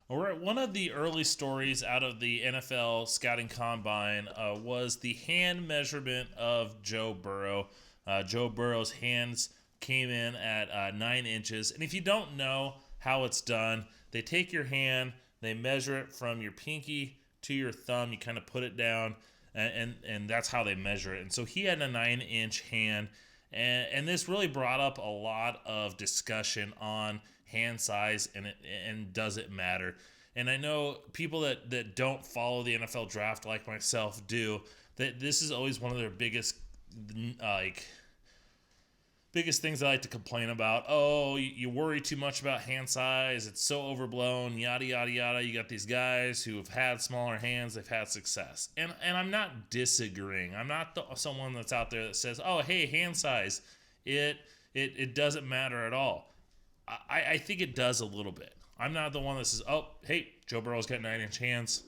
All right, one of the early stories out of the NFL scouting combine was the hand measurement of Joe Burrow. Joe Burrow's hands came in at 9 inches. And if you don't know how it's done, they take your hand, they measure it from your pinky to your thumb. You kind of put it down, and that's how they measure it. And so he had a 9-inch hand. And this really brought up a lot of discussion on hand size and does it matter. And I know people that don't follow the NFL draft like myself do, that this is always one of their biggest things I like to complain about. Oh, you worry too much about hand size. It's so overblown, yada, yada, yada. You got these guys who have had smaller hands. They've had success. And I'm not disagreeing. I'm not someone that's out there that says, oh, hey, hand size, it doesn't matter at all. I think it does a little bit. I'm not the one that says, oh, hey, Joe Burrow's got 9-inch hands.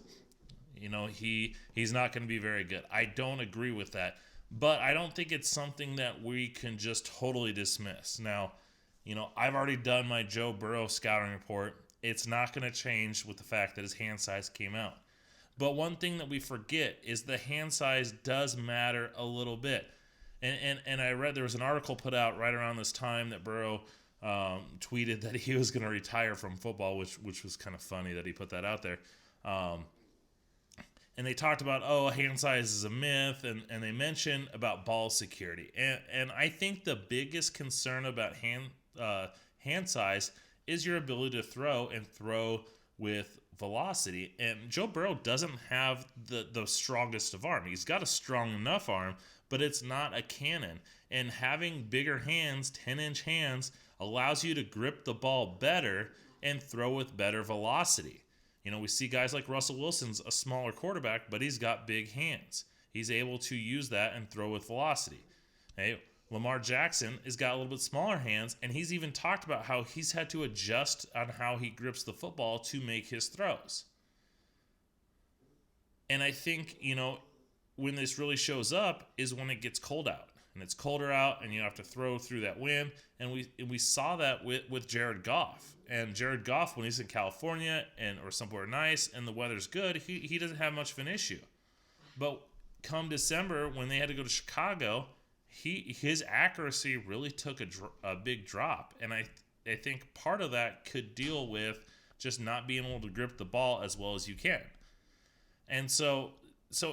He's not going to be very good. I don't agree with that. But I don't think it's something that we can just totally dismiss. Now, I've already done my Joe Burrow scouting report. It's not going to change with the fact that his hand size came out. But one thing that we forget is the hand size does matter a little bit. And I read there was an article put out right around this time that Burrow tweeted that he was going to retire from football, which was kind of funny that he put that out there. And they talked about, hand size is a myth, and they mentioned about ball security. And I think the biggest concern about hand size is your ability to throw with velocity. And Joe Burrow doesn't have the strongest of arm. He's got a strong enough arm, but it's not a cannon. And having bigger hands, 10-inch hands, allows you to grip the ball better and throw with better velocity. We see guys like Russell Wilson's a smaller quarterback, but he's got big hands. He's able to use that and throw with velocity. Hey, Lamar Jackson has got a little bit smaller hands, and he's even talked about how he's had to adjust on how he grips the football to make his throws. And I think, when this really shows up is when it gets cold out. And it's colder out, and you have to throw through that wind. And we saw that with Jared Goff. And Jared Goff, when he's in California or somewhere nice and the weather's good, he doesn't have much of an issue. But come December, when they had to go to Chicago, his accuracy really took a big drop. And I think part of that could deal with just not being able to grip the ball as well as you can. And so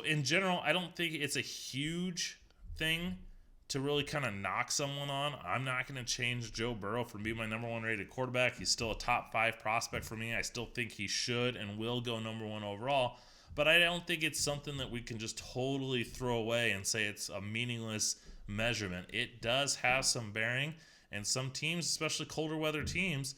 in general, I don't think it's a huge thing to really kind of knock someone on. I'm not going to change Joe Burrow from being my number one rated quarterback. He's still a top 5 prospect for me. I still think he should and will go number 1 overall. But I don't think it's something that we can just totally throw away and say it's a meaningless measurement. It does have some bearing, and some teams, especially colder weather teams,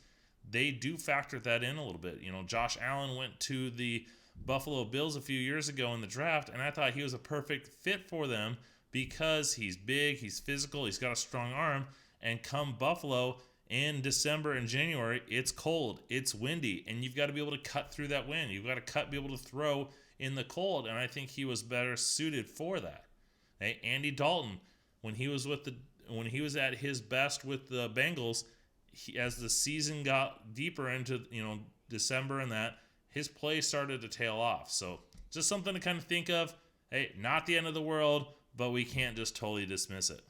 they do factor that in a little bit. Josh Allen went to the Buffalo Bills a few years ago in the draft, and I thought he was a perfect fit for them because he's big, he's physical, he's got a strong arm, and come Buffalo in December and January, it's cold, it's windy, and you've got to be able to cut through that wind. You've got to be able to throw in the cold, and I think he was better suited for that. Hey, Andy Dalton, when he was at his best with the Bengals, as the season got deeper into December and that, his play started to tail off. So just something to kind of think of. Hey, not the end of the world, but we can't just totally dismiss it.